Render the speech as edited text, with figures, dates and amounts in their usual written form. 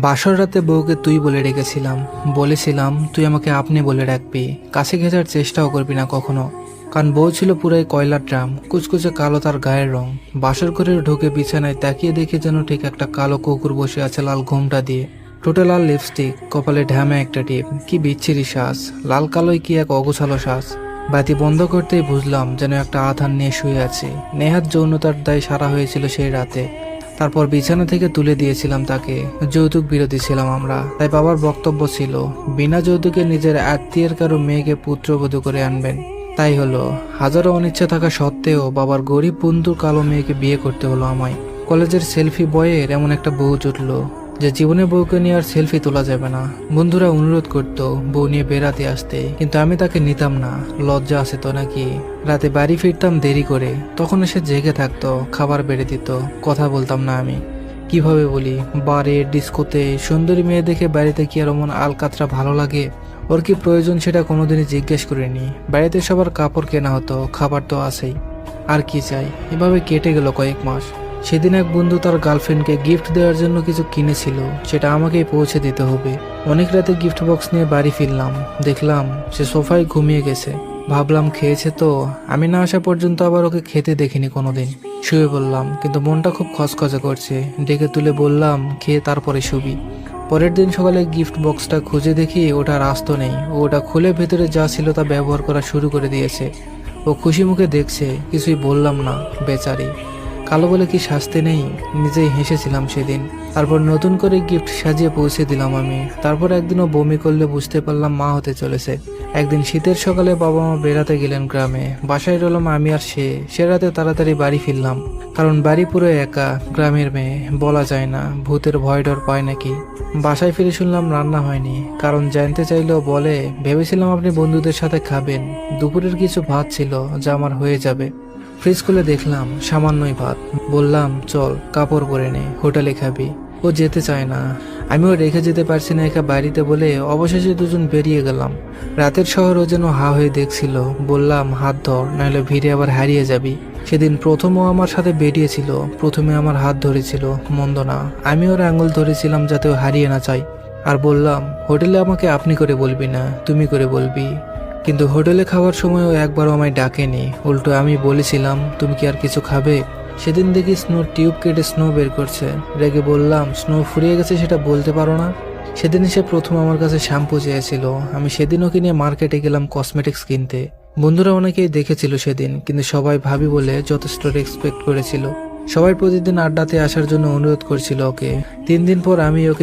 বাসর রাতে বউকে তুই বলে রেখেছিলাম। বলেছিলাম তুই আমাকে আপনি বলে রাখবি, কাছে ঘেঁচার চেষ্টাও করবি না কখনো। কারণ বউ ছিল পুরাই কয়লার ড্রাম, কুচকুচে কালো তার গায়ের রং। বাসর ঘরে ঢুকে বিছানায় তাকিয়ে দেখে যেন ঠিক একটা কালো কুকুর বসে আছে লাল ঘোমটা দিয়ে, টোটে লাল লিপস্টিক, কপালে ঢ্যামে একটা টিপ। কি বিচ্ছিরি শ্বাস, লাল কালোই কি এক অগোছালো শ্বাস। বাতি বন্ধ করতেই বুঝলাম যেন একটা আধার নিয়ে শুয়ে আছে। নেহাত যৌনতার দায় সারা হয়েছিল সেই রাতে। তারপর বিছানা থেকে তুলে দিয়েছিলাম তাকে। যৌতুক বিরোধী ছিলাম আমরা, তাই বাবার বক্তব্য ছিল বিনা যৌতুকে নিজের আত্মীয়ের কারো মেয়েকে পুত্রবধূ করে আনবেন। তাই হলো, হাজারো অনিচ্ছা থাকা সত্ত্বেও বাবার গরিব বন্ধুর কালো মেয়েকে বিয়ে করতে হলো আমায়। কলেজের সেলফি বয়ের এমন একটা বউ জুটল যে জীবনে বউকে নিয়ে আর সেলফি তোলা যাবে না। বন্ধুরা অনুরোধ করতো বউ নিয়ে বেড়াতে আসতে, কিন্তু আমি তাকে নিতাম না। লজ্জা আছে তো নাকি। রাতে বাড়ি ফিরতাম দেরি করে, তখন এসে জেগে থাকতো, খাবার বেড়ে দিত। কথা বলতাম না আমি। কিভাবে বলি, বারে ডিস্কোতে সুন্দরী মেয়ে দেখে বাড়িতে কি আর অমন আলকাতরা ভালো লাগে? ওর কি প্রয়োজন সেটা কোনোদিনই জিজ্ঞেস করিনি। বাড়িতে সবার কাপড় কেনা হতো, খাবার তো আছেই, আর কি চাই। এভাবে কেটে গেল কয়েক মাস। সেদিন এক বন্ধু তার গার্লফ্রেন্ডকে গিফট দেওয়ার জন্য কিছু কিনেছিল, সেটা আমাকেই পৌঁছে দিতে হবে। অনেক রাতে গিফট বক্স নিয়ে বাড়ি ফিরলাম, দেখলাম সে সোফায় ঘুমিয়ে গেছে। ভাবলাম খেয়েছে তো, আমি না আসা পর্যন্ত আবার ওকে খেতে দেখিনি কোনোদিন। শুয়ে বললাম, কিন্তু মনটা খুব খচখচে করছে। ডেকে তুলে বললাম খেয়ে তারপরে শুবি। পরের দিন সকালে গিফট বক্সটা খুঁজে দেখি ওটা রাস্ত নেই। ওটা খুলে ভেতরে যা ছিল তা ব্যবহার করা শুরু করে দিয়েছে। ও খুশি মুখে দেখছে, কিছুই বললাম না। বেচারি, কালো বলে কি শাস্তি নেই? নিজেই হেসেছিলাম সেদিন। তারপর নতুন করে গিফট সাজিয়ে পৌঁছে দিলাম আমি। তারপর একদিনও বমি করলে বুঝতে পারলাম মা হতে চলেছে। একদিন শীতের সকালে বাবা মা বেড়াতে গেলেন গ্রামে। বাসায় রইলাম আমি আর সে রাতে তাড়াতাড়ি বাড়ি ফিরলাম, কারণ বাড়ি পুরো একা। গ্রামের মেয়ে, বলা যায় না ভূতের ভয় ডর পায় নাকি। বাসায় ফিরে শুনলাম রান্না হয়নি, কারণ জানতে চাইলেও বলে ভেবেছিলাম আপনি বন্ধুদের সাথে খাবেন। দুপুরের কিছু ভাত ছিল যা আমার হয়ে যাবে। ফ্রিজ খুলে দেখলাম সামান্যই ভাত। বললাম চল কাপড় পরে নে, হোটেলে খাবি। ও যেতে চায় না, আমিও রেখে যেতে পারছি না একা বাড়িতে বলে অবশেষে দুজন বেরিয়ে গেলাম। রাতের শহর ও যেন হা হয়ে দেখছিল। বললাম হাত ধর, নাহলে ভিড়ে আবার হারিয়ে যাবি। সেদিন প্রথমও আমার সাথে বেরিয়েছিল, প্রথমে আমার হাত ধরেছিল, মন্দ না। আমি ওর আঙুল ধরেছিলাম যাতে ও হারিয়ে না চায়। আর বললাম হোটেলে আমাকে আপনি করে বলবি না, তুমি করে বলবি। কিন্তু হোটেলে খাওয়ার সময়ও একবারও আমায় ডাকেনি, উল্টো আমি বলেছিলাম তুমি কি আর কিছু খাবে। সেদিন দেখি স্নো টিউব কেটে স্নো বের করছে। রেগে বললাম স্নো ফুরিয়ে গেছে সেটা বলতে পারো না? সেদিন সে প্রথম আমার কাছে শ্যাম্পু চেয়েছিল। আমি সেদিনও কিনে মার্কেটে গেলাম কসমেটিক্স কিনতে। বন্ধুরা অনেকেই দেখেছিল সেদিন, কিন্তু সবাই ভাবি বলে যথেষ্ট রেসপেক্ট করেছিল। সবাই প্রতিদিন আড্ডাতে আসার জন্য অনুরোধ করছিল ওকে। 3 দিন পর আমি ওকে